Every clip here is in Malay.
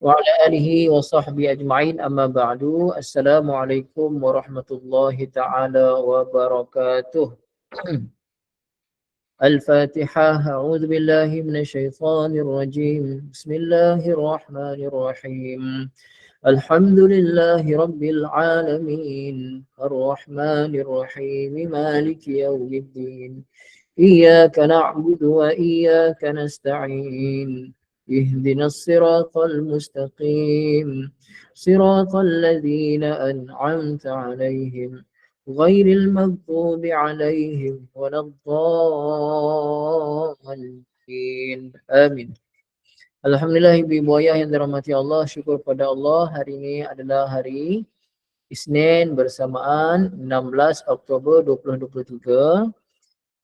وعلى آله وصحبه أجمعين أما بعد السلام عليكم ورحمة الله تعالى وبركاته الفاتحة. أعوذ بالله من الشيطان الرجيم. بسم الله الرحمن الرحيم. الحمد لله رب العالمين الرحمن الرحيم مالك يوم الدين إياك نعبد وإياك نستعين اهدنا الصراط المستقيم صراط الذين أنعمت عليهم غير المغضوب عليهم ولا الضالين آمين. Alhamdulillah ibu-ibu ayah yang dirahmati Allah, syukur pada Allah, hari ini adalah hari Isnin bersamaan 16 Oktober 2023.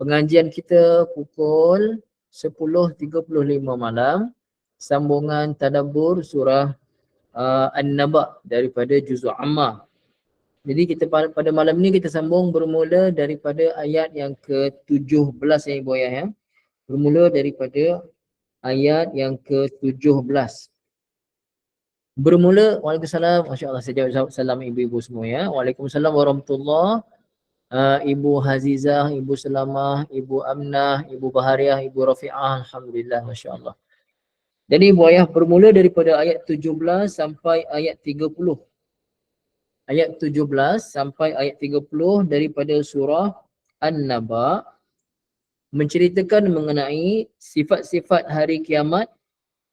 Pengajian kita pukul 10.35 malam, sambungan tadabbur surah An-Naba daripada Juz'u Ammah. Jadi kita pada malam ni kita sambung bermula daripada ayat yang ke-17 ya ibu ayah ya. Bermula daripada ayat yang ke-17. Bermula, Waalaikumsalam, Masya Allah, saya jawab salam ibu-ibu semua ya. Waalaikumsalam warahmatullahi. Ibu Hazizah, Ibu Selamah, Ibu Amnah, Ibu Bahariah, Ibu Rafi'ah, Alhamdulillah, Masya Allah. Jadi ibu ayah bermula daripada ayat 17 sampai ayat 30. Ayat 17 sampai ayat 30 daripada surah An-Naba menceritakan mengenai sifat-sifat hari kiamat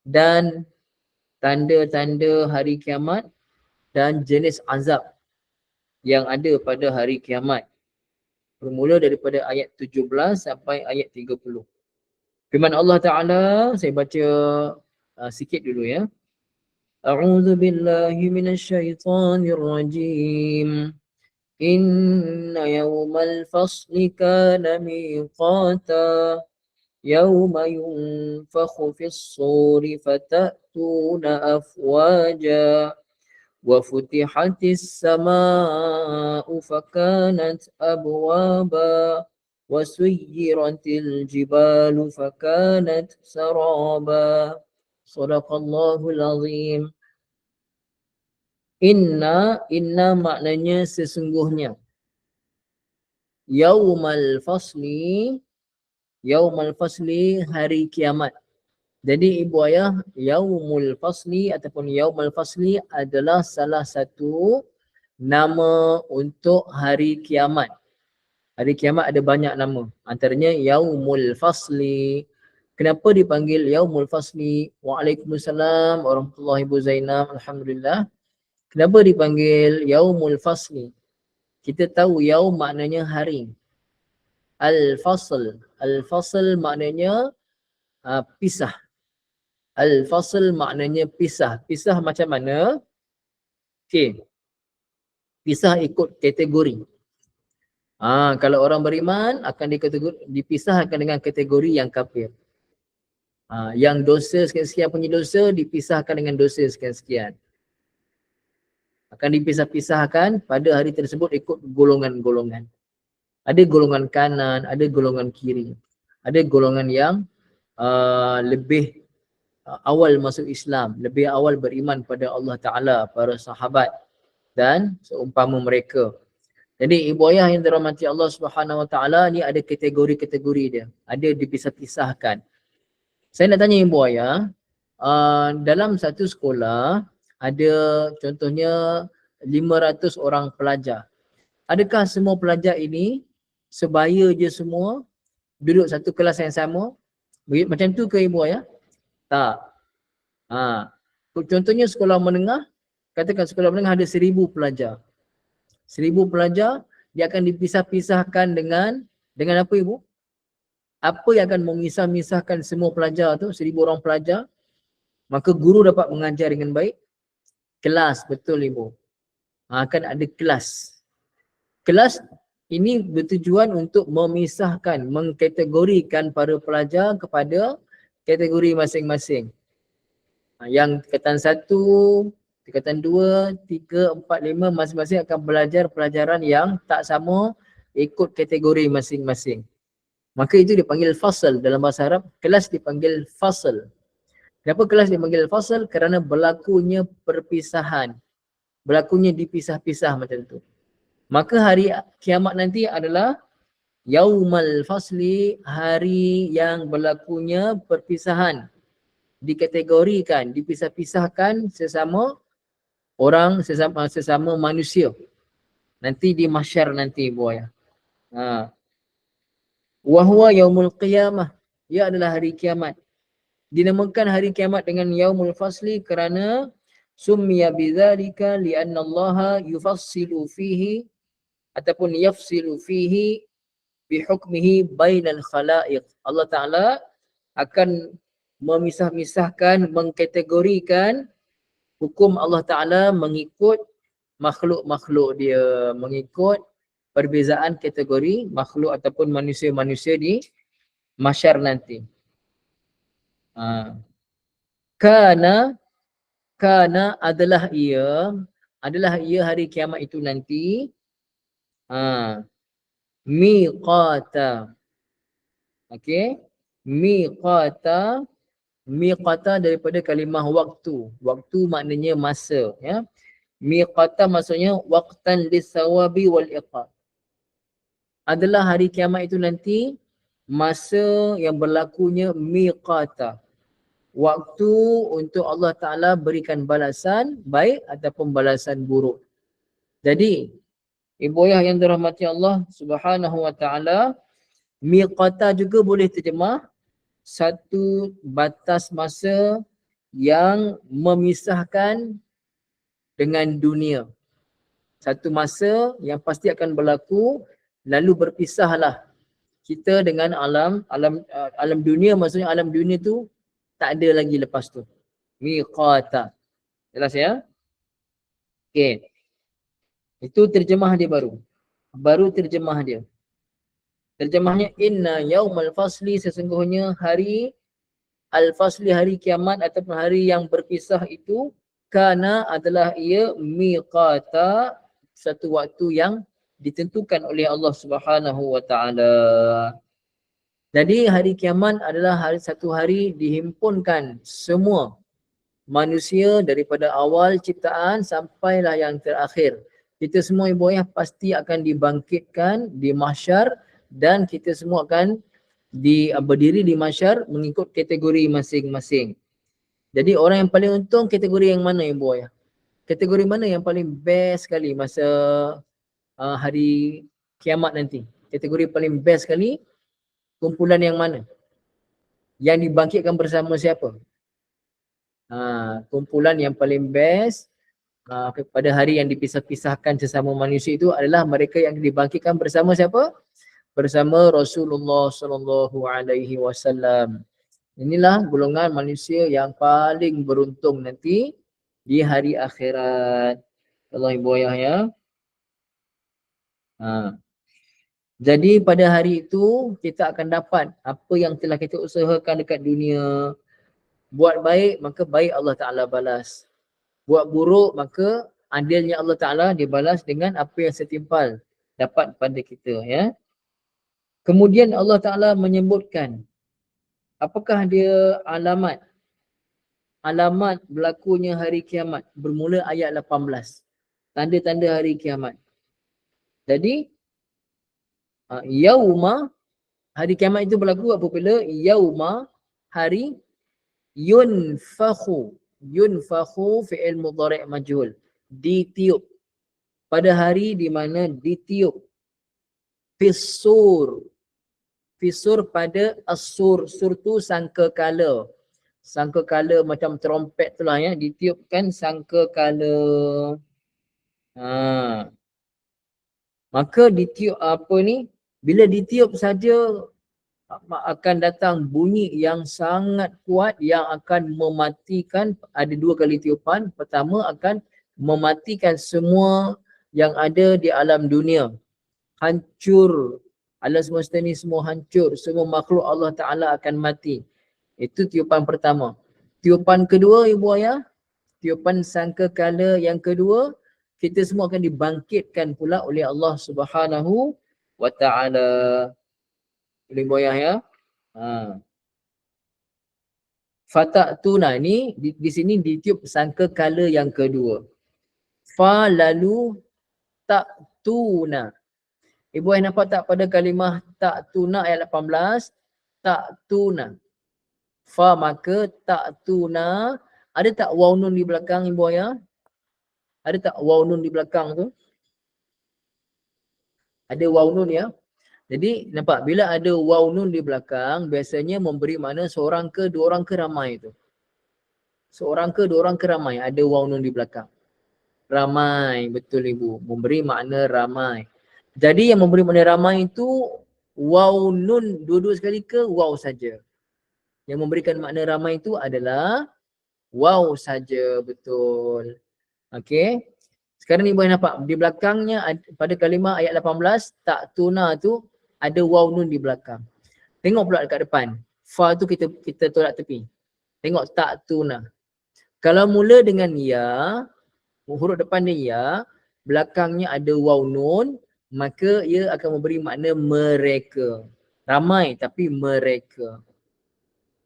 dan tanda-tanda hari kiamat dan jenis azab yang ada pada hari kiamat. Bermula daripada ayat 17 sampai ayat 30. Firman Allah Ta'ala, saya baca sikit dulu ya. A'udzu billahi minasyaitonir rajim. Inna yawmal fasli kana miqata. Yawma yunfakhu fis suri fatatuna afwaja. وفتحت السماء فكانت أبوابا وسيرت الجبال فكانت سرابا صدق الله العظيم. Inna maknanya sesungguhnya. Yaumal fasli hari kiamat. Jadi ibu ayah, Yaumul Fasli ataupun Yaumul Fasli adalah salah satu nama untuk hari kiamat. Hari kiamat ada banyak nama. Antaranya Yaumul Fasli. Kenapa dipanggil Yaumul Fasli? Waalaikumsalam warahmatullahi wabarakatuh Zainab. Alhamdulillah. Kenapa dipanggil Yaumul Fasli? Kita tahu Yaum maknanya hari. Al-Fasl. Al-Fasl maknanya pisah. Al-Fasl maknanya pisah. Pisah macam mana? Okey. Pisah ikut kategori. Kalau orang beriman akan dipisahkan dengan kategori yang kafir. Yang dosa sekian-sekian punya dosa dipisahkan dengan dosa sekian-sekian. Akan dipisah-pisahkan pada hari tersebut ikut golongan-golongan. Ada golongan kanan, ada golongan kiri. Ada golongan yang lebih awal masuk Islam, lebih awal beriman pada Allah Ta'ala, para sahabat dan seumpama mereka. Jadi ibu ayah yang dirahmati Allah Subhanahu Wa Ta'ala ni ada kategori-kategori dia. Ada dipisah-pisahkan. Saya nak tanya ibu ayah, dalam satu sekolah ada contohnya 500 orang pelajar. Adakah semua pelajar ini sebaya je semua duduk satu kelas yang sama? Macam tu ke ibu ayah? Tak. Contohnya sekolah menengah, katakan sekolah menengah ada 1000 pelajar. 1000 pelajar, dia akan dipisah-pisahkan dengan apa ibu? Apa yang akan memisah-misahkan semua pelajar tu, 1000 orang pelajar? Maka guru dapat mengajar dengan baik. Kelas, betul ibu. Akan ada kelas. Kelas ini bertujuan untuk memisahkan, mengkategorikan para pelajar kepada kategori masing-masing. Yang tingkatan 1, tingkatan 2, 3, 4, 5 masing-masing akan belajar pelajaran yang tak sama ikut kategori masing-masing. Maka itu dipanggil fasal dalam bahasa Arab. Kelas dipanggil fasal. Kenapa kelas dipanggil al-fasl? Kerana berlakunya perpisahan. Berlakunya dipisah-pisah macam tu. Maka hari kiamat nanti adalah Yaumal Fasli, hari yang berlakunya perpisahan. Dikategorikan, dipisah-pisahkan sesama orang, sesama manusia. Nanti di mahsyar nanti buaya. Wahwa yaumul qiyamah. Ia adalah hari kiamat. Dinamakan hari kiamat dengan Yaumul Fasli kerana summiya bidzalika li'anna Allah yufassilu fihi ataupun yafsilu fihi bihukmihi bainal khalaiq. Allah Ta'ala akan memisah-misahkan, mengkategorikan hukum Allah Ta'ala mengikut makhluk-makhluk dia, mengikut perbezaan kategori makhluk ataupun manusia-manusia di mahsyar nanti. Kana adalah ia hari kiamat itu nanti miqata. Okey, miqata daripada kalimah waktu. Waktu maknanya masa, ya. Miqata maksudnya waqtan lisawabi wal iqab. Adalah hari kiamat itu nanti masa yang berlakunya miqata. Waktu untuk Allah Ta'ala berikan balasan baik ataupun balasan buruk. Jadi, ibu ayah yang dirahmati Allah Subhanahu Wa Ta'ala, miqata juga boleh terjemah satu batas masa yang memisahkan dengan dunia. Satu masa yang pasti akan berlaku, lalu berpisahlah kita dengan alam dunia. Maksudnya alam dunia tu tak ada lagi lepas tu. Miqata. Jelas ya? Okey. Itu terjemah dia baru. Baru terjemah dia. Terjemahnya inna yaumal fasli, sesungguhnya hari al-fasli, hari kiamat ataupun hari yang berpisah itu, kana adalah ia miqata, satu waktu yang ditentukan oleh Allah Subhanahu Wa Ta'ala. Jadi hari kiamat adalah satu hari dihimpunkan semua manusia daripada awal ciptaan sampailah yang terakhir. Kita semua ibu ayah pasti akan dibangkitkan di mahsyar dan kita semua akan berdiri di mahsyar mengikut kategori masing-masing. Jadi orang yang paling untung kategori yang mana ibu ayah? Kategori mana yang paling best sekali masa hari kiamat nanti? Kategori paling best sekali, kumpulan yang mana? Yang dibangkitkan bersama siapa? Kumpulan yang paling best pada hari yang dipisah-pisahkan sesama manusia itu adalah mereka yang dibangkitkan bersama siapa? Bersama Rasulullah Sallallahu Alaihi Wasallam. Inilah golongan manusia yang paling beruntung nanti di hari akhirat. Allah ibu ayah ya. Jadi pada hari itu kita akan dapat apa yang telah kita usahakan dekat dunia. Buat baik maka baik Allah Ta'ala balas. Buat buruk maka adilnya Allah Ta'ala dibalas dengan apa yang setimpal dapat pada kita, ya. Kemudian Allah Ta'ala menyebutkan apakah dia alamat berlakunya hari kiamat, bermula ayat 18. Tanda-tanda hari kiamat. Jadi yauma, hari kiamat itu berlaku apabila yauma, hari yunfakhu fi'il mudhari' majhul, ditiup, pada hari di mana ditiup, fisur pada as-sur, sur tu sangkakala macam trompet tu lah, ya, ditiupkan sangkakala. Maka ditiup apa ni, bila ditiup saja akan datang bunyi yang sangat kuat yang akan mematikan. Ada dua kali tiupan. Pertama akan mematikan semua yang ada di alam dunia. Hancur. Alam semesta ni semua hancur. Semua makhluk Allah Ta'ala akan mati. Itu tiupan pertama. Tiupan kedua ibu ayah, tiupan sangkakala yang kedua, kita semua akan dibangkitkan pula oleh Allah Subhanahu Wa Ta'ala. Boleh ibu ayah ya. Fata'tuna ni di sini ditiup sangka kala yang kedua. Fa lalu ta'tuna. Ibu ayah nampak tak pada kalimah ta'tuna ayat 18? Ta'tuna. Fa maka ta'tuna. Ada tak waw nun di belakang ibu ayah? Ada tak waw nun di belakang tu? Ada waw nun ya. Jadi nampak bila ada waw nun di belakang biasanya memberi makna seorang ke dua orang ke ramai tu. Seorang ke dua orang ke ramai, ada waw nun di belakang. Ramai, betul ibu. Memberi makna ramai. Jadi yang memberi makna ramai itu waw nun dua-dua sekali ke waw saja. Yang memberikan makna ramai itu adalah waw saja, betul. Okey. Sekarang ibu nampak di belakangnya pada kalimah ayat 18 ta'tuna tu ada waw nun di belakang. Tengok pula dekat depan. Fa tu kita tolak tepi. Tengok ta'tuna. Kalau mula dengan ya, huruf depan dia ya, belakangnya ada waw nun, maka ia akan memberi makna mereka. Ramai tapi mereka.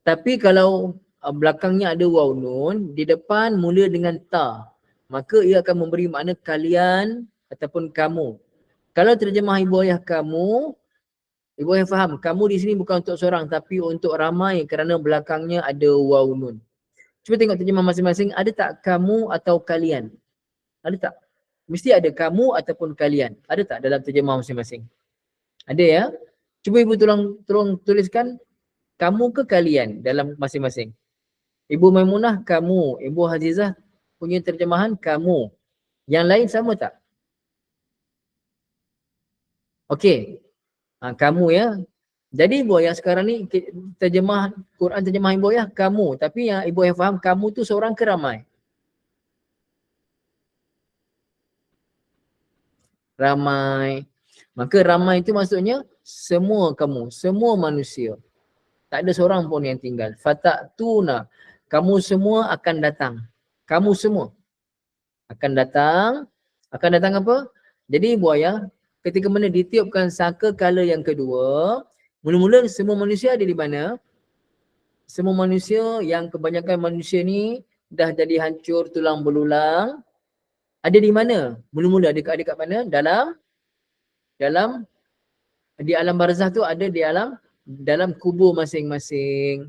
Tapi kalau belakangnya ada waw nun, di depan mula dengan ta, maka ia akan memberi makna kalian ataupun kamu. Kalau terjemah ibu ayah kamu, ibu ayah faham, kamu di sini bukan untuk seorang tapi untuk ramai kerana belakangnya ada waw nun. Cuba tengok terjemah masing-masing, ada tak kamu atau kalian? Ada tak? Mesti ada kamu ataupun kalian. Ada tak dalam terjemah masing-masing? Ada ya? Cuba ibu tolong tuliskan kamu ke kalian dalam masing-masing. Ibu Maimunah kamu, Ibu Hazizah punya terjemahan kamu. Yang lain sama tak? Okey. Kamu ya. Jadi ibu ayah sekarang ni terjemah Quran terjemah ibu ayah kamu, tapi yang ibu ayah faham kamu tu seorang ke ramai? Ramai. Maka ramai itu maksudnya semua kamu, semua manusia. Tak ada seorang pun yang tinggal. Fata'tuna. Kamu semua akan datang. Kamu semua akan datang. Akan datang apa? Jadi ibu ayah, ketika mana ditiupkan sangka kala yang kedua, mula-mula semua manusia ada di mana? Semua manusia yang kebanyakan manusia ni dah jadi hancur tulang belulang. Ada di mana? Mula-mula dekat mana? Di alam barzah tu ada di dalam kubur masing-masing.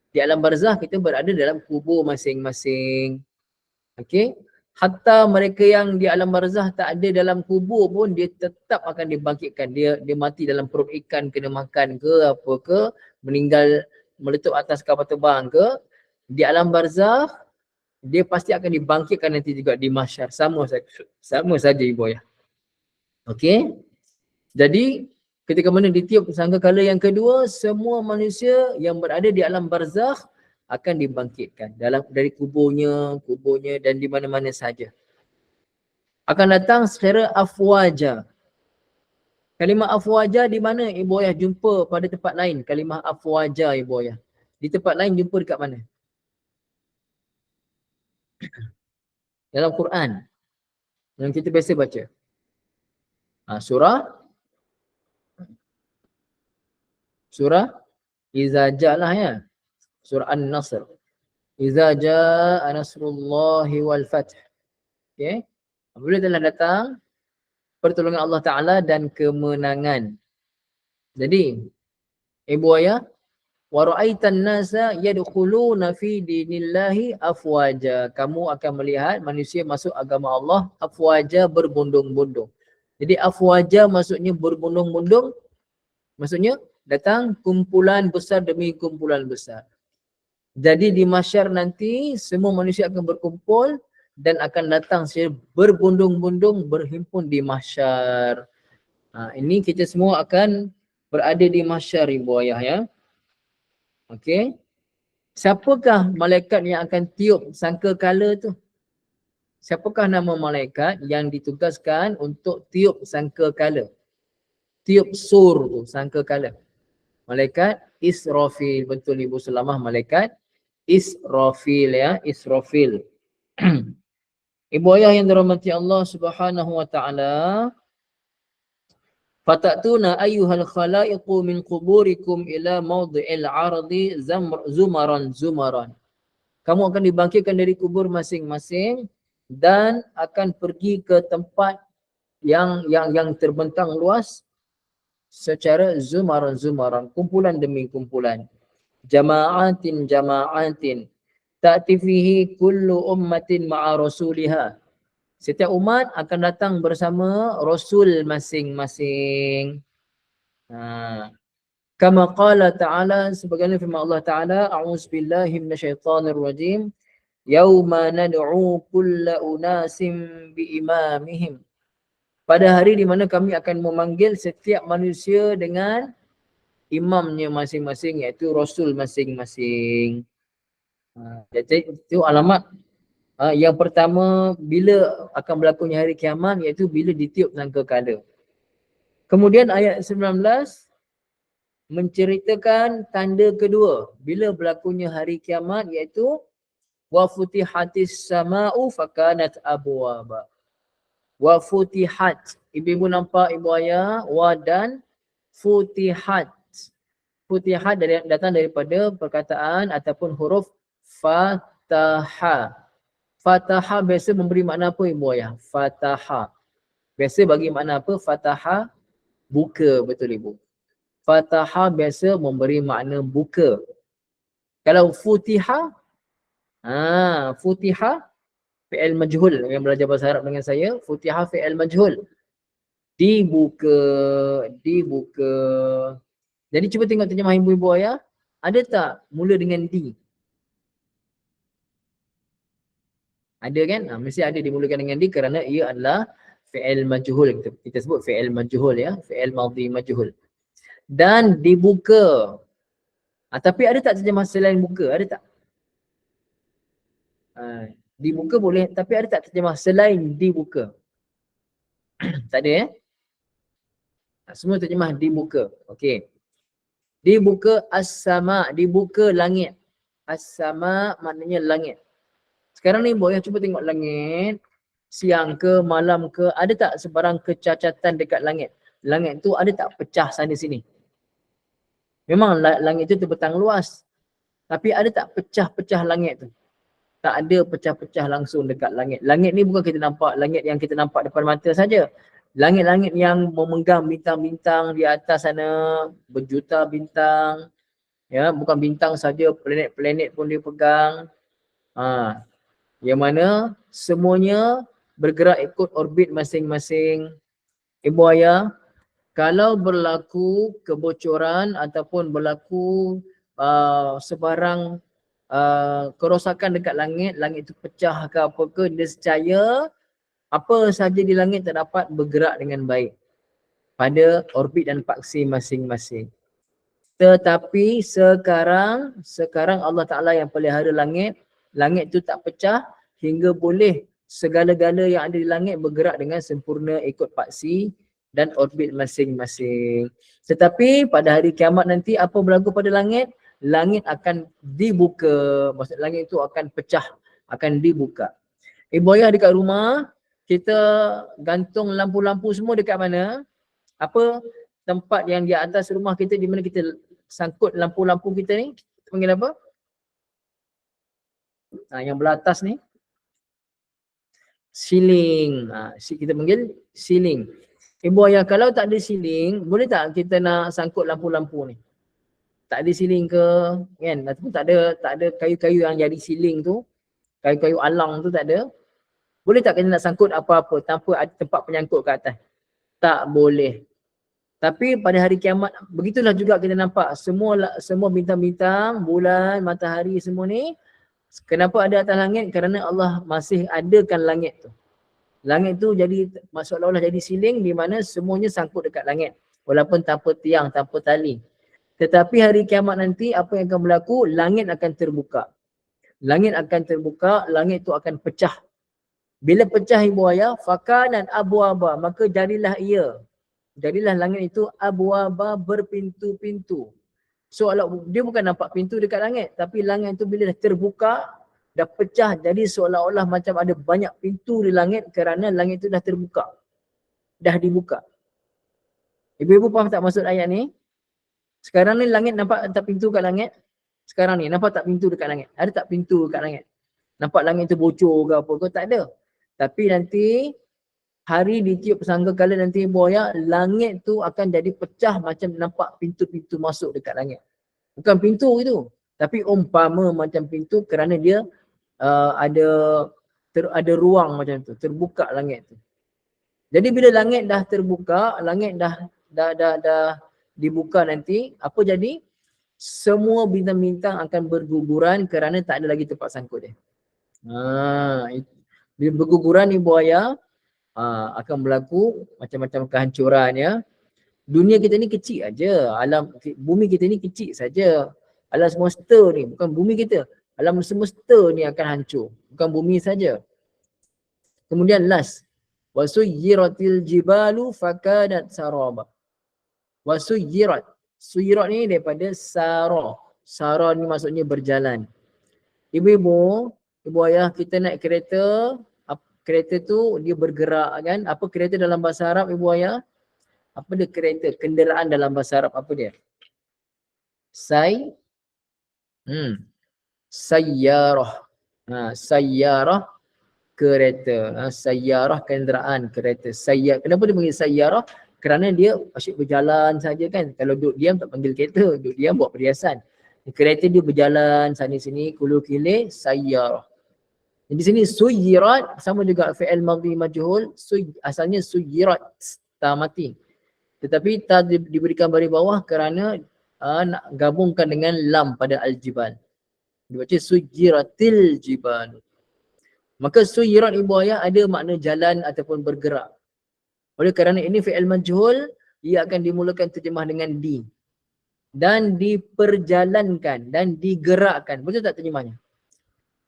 Di alam barzah kita berada dalam kubur masing-masing. Okey. Hatta mereka yang di alam barzah tak ada dalam kubur pun dia tetap akan dibangkitkan. Dia mati dalam perut ikan kena makan ke apa ke, meninggal meletup atas kapal terbang ke, di alam barzah dia pasti akan dibangkitkan nanti juga di mahsyar. Sama saja ibu ayah. Okey. Jadi ketika mana ditiup sangkakala yang kedua, semua manusia yang berada di alam barzakh akan dibangkitkan dari kuburnya dan di mana-mana saja. Akan datang secara afwaja. Kalimah afwaja di mana ibu ayah jumpa pada tempat lain? Kalimah afwaja ibu ayah. Di tempat lain jumpa dekat mana? Dalam Quran. Yang kita biasa baca. Surah Iza Ja'lah ya. Surah An-Nasr. Iza Ja'a Nasrullahi wal Fath. Okay. Apabila telah datang pertolongan Allah Ta'ala dan kemenangan. Jadi, ibu ayah, wa ra'aitan nasa yadkhuluna fi dinillahi afwaja. Kamu akan melihat manusia masuk agama Allah afwaja, berbondong-bondong. Jadi afwaja maksudnya berbondong-bondong. Maksudnya datang kumpulan besar demi kumpulan besar. Jadi di mahsyar nanti semua manusia akan berkumpul dan akan datang secara berbondong-bondong berhimpun di mahsyar. Ini kita semua akan berada di mahsyar ibu ayah ya. Okey. Siapakah malaikat yang akan tiup sangkakala tu? Siapakah nama malaikat yang ditugaskan untuk tiup sangkakala? Tiup sur tu sangkakala. Malaikat Israfil. Betul Ibu Sulamah, malaikat Israfil ya, Israfil. Ibu ayah yang dirahmati Allah Subhanahu wa taala, Fatatuna ayyuhal khalaiqu min quburikum ila mawdi'il ardi zumaran. Kamu akan dibangkitkan dari kubur masing-masing dan akan pergi ke tempat yang terbentang luas secara zumaran, kumpulan demi kumpulan. Jama'atin ta'ti fihi kullu ummatin ma'a rasuliha. Setiap umat akan datang bersama rasul masing-masing. Kama qala ta'ala, sebagaimana firman Allah Ta'ala, a'udzubillahi minasyaitonir rajim, yauma nad'u kulla unasim biimamihim. Pada hari di mana kami akan memanggil setiap manusia dengan imamnya masing-masing, iaitu rasul masing-masing. Jadi itu alamat yang pertama bila akan berlakunya hari kiamat, iaitu bila ditiup sangkakala. Kemudian ayat 19 menceritakan tanda kedua bila berlakunya hari kiamat, iaitu wa futihatis sama'u fakanat abwaba. Wa futihat, ibu nampak ibu ayah, wa dan futihat. Futihat datang daripada perkataan ataupun huruf fataha. Fataha biasa memberi makna apa ibu ayah? Fataha biasa bagi makna apa? Fataha buka, betul ibu. Fataha biasa memberi makna buka. Kalau futiha, futiha fi'il majhul. Yang belajar bahasa Arab dengan saya, futiha fi'il majhul. Dibuka. Jadi cuba tengok terjemah ibu-ibu ayah. Ada tak mula dengan di? Ada kan? Mesti ada dimulakan dengan di kerana ia adalah fi'il majhul. Kita sebut fi'il majhul ya. Fi'il madhi majhul. Dan dibuka. Tapi ada tak terjemah selain buka? Ada tak? Dibuka boleh, tapi ada tak terjemah selain dibuka? Tak ada ya? Semua terjemah dibuka. Okey. Dibuka as-sama, dibuka langit. As-sama maknanya langit. Sekarang ni boy, cuba tengok langit. Siang ke, malam ke, ada tak sebarang kecacatan dekat langit? Langit tu ada tak pecah sana sini? Memang langit tu terbentang luas. Tapi ada tak pecah-pecah langit tu? Tak ada pecah-pecah langsung dekat langit. Langit ni bukan kita nampak langit yang kita nampak depan mata saja. Langit-langit yang memegang bintang-bintang di atas sana, berjuta bintang. Ya, bukan bintang saja, planet-planet pun dia pegang. Yang mana semuanya bergerak ikut orbit masing-masing. Ibu ayah, kalau berlaku kebocoran ataupun berlaku sebarang kerosakan dekat langit, langit itu pecah ke apa ke, nescaya apa saja di langit tak dapat bergerak dengan baik pada orbit dan paksi masing-masing. Tetapi sekarang Allah Ta'ala yang pelihara langit, langit itu tak pecah hingga boleh segala-gala yang ada di langit bergerak dengan sempurna ikut paksi dan orbit masing-masing. Tetapi pada hari kiamat nanti apa berlaku pada langit? Langit akan dibuka. Maksud langit itu akan pecah, akan dibuka. Ibu ayah dekat rumah, kita gantung lampu-lampu semua dekat mana? Apa tempat yang di atas rumah kita di mana kita sangkut lampu-lampu kita ni? Kita panggil apa? Yang belah atas ni. Ceiling. Kita panggil ceiling. Ibu ayah, kalau tak ada ceiling, boleh tak kita nak sangkut lampu-lampu ni? Tak ada ceiling ke, kan? Ataupun tak ada kayu-kayu yang jadi ceiling tu, kayu-kayu alang tu tak ada. Boleh tak kita nak sangkut apa-apa tanpa ada tempat penyangkut ke atas? Tak boleh. Tapi pada hari kiamat, begitulah juga kita nampak semua bintang-bintang, bulan, matahari semua ni. Kenapa ada atas langit? Kerana Allah masih adakan langit tu. Langit tu jadi seolah-olah jadi siling di mana semuanya sangkut dekat langit. Walaupun tanpa tiang, tanpa tali. Tetapi hari kiamat nanti apa yang akan berlaku? Langit akan terbuka. Langit akan terbuka, langit tu akan pecah. Bila pecah ibu ayah, fakanan abwaba, maka jadilah ia. Jadilah langit itu abwaba, berpintu-pintu. So dia bukan nampak pintu dekat langit, tapi langit itu bila dah terbuka, dah pecah, jadi seolah-olah macam ada banyak pintu di langit kerana langit itu dah terbuka. Dah dibuka. Ibu-ibu faham tak maksud ayat ni? Sekarang ni langit nampak tak pintu kat langit? Sekarang ni nampak tak pintu dekat langit? Ada tak pintu dekat langit? Nampak langit tu bocor ke apa ke? Tak ada. Tapi nanti hari ditiup sangkakala nanti buaya, langit tu akan jadi pecah macam nampak pintu-pintu masuk dekat langit. Bukan pintu itu, tapi umpama macam pintu kerana dia ada ruang macam tu, terbuka langit tu. Jadi bila langit dah terbuka, langit dah dibuka nanti, apa jadi? Semua bintang-bintang akan berguguran kerana tak ada lagi tempat sangkut dia. Bila berguguran ni buaya, akan berlaku macam-macam kehancuran ya. Dunia kita ni kecil aja, alam bumi kita ni kecil saja. Alam semesta ni bukan bumi kita. Alam semesta ni akan hancur, bukan bumi saja. Kemudian last, wasuyiratil jibalu fakanat saraba. Wasuyirat. Suyirat ni daripada sara. Sara ni maksudnya berjalan. Ibu-ibu, ibu ayah, kita naik kereta, kereta tu dia bergerak kan. Apa kereta dalam bahasa Arab ibu ayah? Apa dia kereta? Kenderaan dalam bahasa Arab apa dia? Sayyarah. Sayyarah kereta. Sayyarah kenderaan kereta. Kenapa dia panggil sayyarah? Kerana dia asyik berjalan saja kan. Kalau duduk diam tak panggil kereta. Duduk diam buat perhiasan. Kereta dia berjalan sana sini, kulu kilir, sayyarah. Di sini suyirat sama juga fi'il madhi majhul, asalnya suyirat, ta mati. Tetapi ta diberikan baris bawah kerana nak gabungkan dengan lam pada al-jibal. Dibaca suyiratil jibal. Maka suyirat ibu ayah ada makna jalan ataupun bergerak. Oleh kerana ini fi'il majhul, ia akan dimulakan terjemah dengan di. Dan diperjalankan dan digerakkan. Betul tak terjemahnya?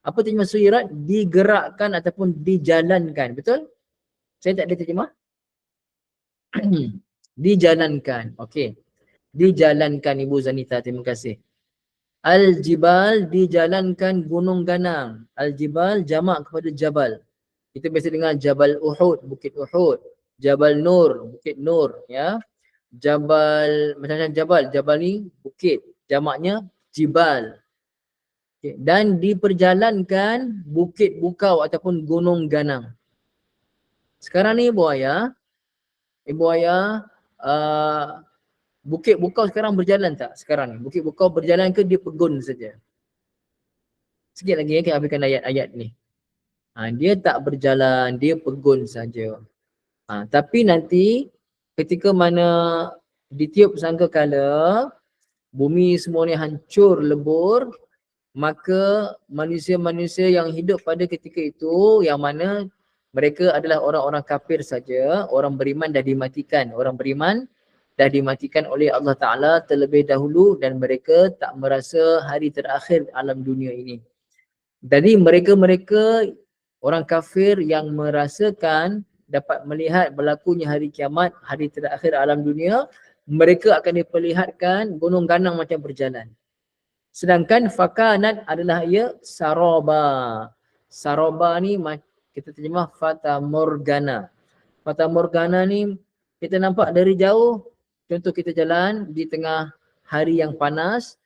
Apa terjemah suyirat? Digerakkan ataupun dijalankan. Betul? Saya tak ada terjemah. Dijalankan. Okey. Dijalankan Ibu Zanita. Terima kasih. Al-jibal, dijalankan gunung ganang. Al-jibal jamak kepada jabal. Kita biasa dengar Jabal Uhud, Bukit Uhud. Jabal Nur, Bukit Nur. Ya. Jabal, macam-macam jabal. Jabal ni bukit. Jamaknya jibal. Dan diperjalankan bukit bukau ataupun gunung ganang. Sekarang ni ibu ayah, bukit bukau sekarang berjalan tak sekarang ni? Bukit bukau berjalan ke dia pegun saja? Sikit lagi kita habiskan ayat-ayat ni. Dia tak berjalan, dia pegun saja. Tapi nanti ketika mana ditiup sangkakala, bumi semua ni hancur lebur, maka manusia-manusia yang hidup pada ketika itu, yang mana mereka adalah orang-orang kafir saja, orang beriman dah dimatikan. Orang beriman dah dimatikan oleh Allah Ta'ala terlebih dahulu dan mereka tak merasa hari terakhir alam dunia ini. Jadi mereka-mereka orang kafir yang merasakan dapat melihat berlakunya hari kiamat, hari terakhir alam dunia, mereka akan diperlihatkan gunung ganang macam berjalan. Sedangkan fakanat adalah ia saraba. Saraba ni kita terjemah fata morgana. Fata morgana ni kita nampak dari jauh. Contoh kita jalan di tengah hari yang panas,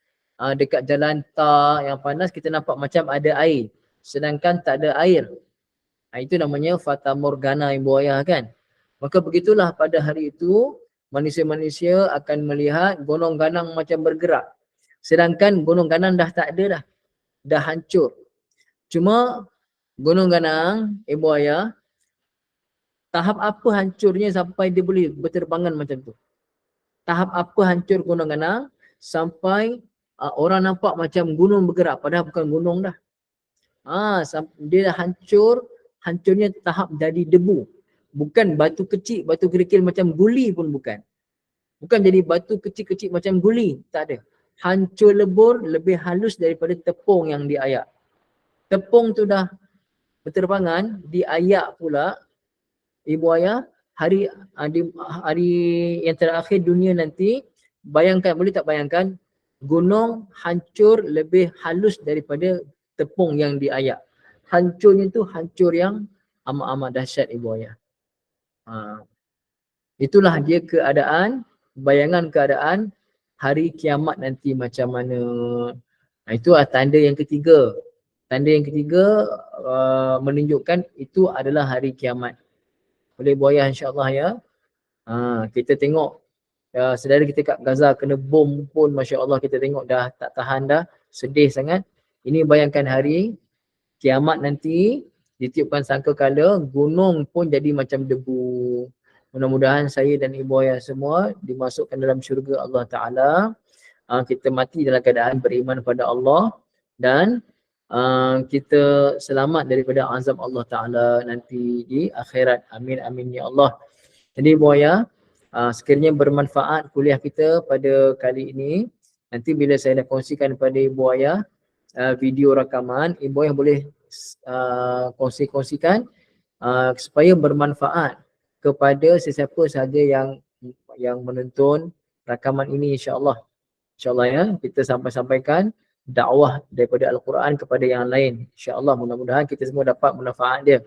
dekat jalan tar yang panas, kita nampak macam ada air. Sedangkan tak ada air. Itu namanya fata morgana ibu ayah kan. Maka begitulah pada hari itu manusia-manusia akan melihat gunung ganang macam bergerak. Sedangkan gunung ganang dah tak ada dah. Dah hancur. Cuma gunung ganang, ibu ayah, tahap apa hancurnya sampai dia boleh berterbangan macam tu? Tahap apa hancur gunung ganang sampai orang nampak macam gunung bergerak padahal bukan gunung dah. Dia dah hancur, hancurnya tahap jadi debu. Bukan batu kecil, batu kerikil macam guli pun bukan. Bukan jadi batu kecil-kecil macam guli, tak ada. Hancur lebur lebih halus daripada tepung yang diayak. Tepung tu dah berterbangan, diayak pula. Ibu ayah, hari yang terakhir dunia nanti, bayangkan, boleh tak bayangkan, gunung hancur lebih halus daripada tepung yang diayak. Hancurnya tu hancur yang amat-amat dahsyat ibu ayah. Itulah dia keadaan bayangan keadaan hari kiamat nanti macam mana. Itu tanda yang ketiga. Tanda yang ketiga menunjukkan itu adalah hari kiamat. Boleh buaya insya-Allah ya. Kita tengok saudara kita kat Gaza kena bom pun masya-Allah kita tengok dah tak tahan dah, sedih sangat. Ini bayangkan hari kiamat nanti ditiupkan sangkakala gunung pun jadi macam debu. Mudah-mudahan saya dan ibu ayah semua dimasukkan dalam syurga Allah Ta'ala. Kita mati dalam keadaan beriman pada Allah dan kita selamat daripada azab Allah Ta'ala nanti di akhirat. Amin amin ya Allah. Jadi ibu ayah, sekiranya bermanfaat kuliah kita pada kali ini. Nanti bila saya dah kongsikan pada ibu ayah video rakaman, ibu ayah boleh kongsikan supaya bermanfaat kepada sesiapa sahaja yang menonton rakaman ini insya-Allah. InsyaAllah ya, kita sampaikan dakwah daripada Al-Quran kepada yang lain. InsyaAllah mudah-mudahan kita semua dapat manfaat dia.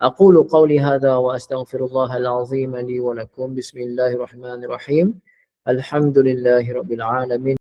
Aqulu qawli hadha wa astaghfirullahal azim li wa lakum. Bismillahirrahmanirrahim. Alhamdulillahirabbil alamin.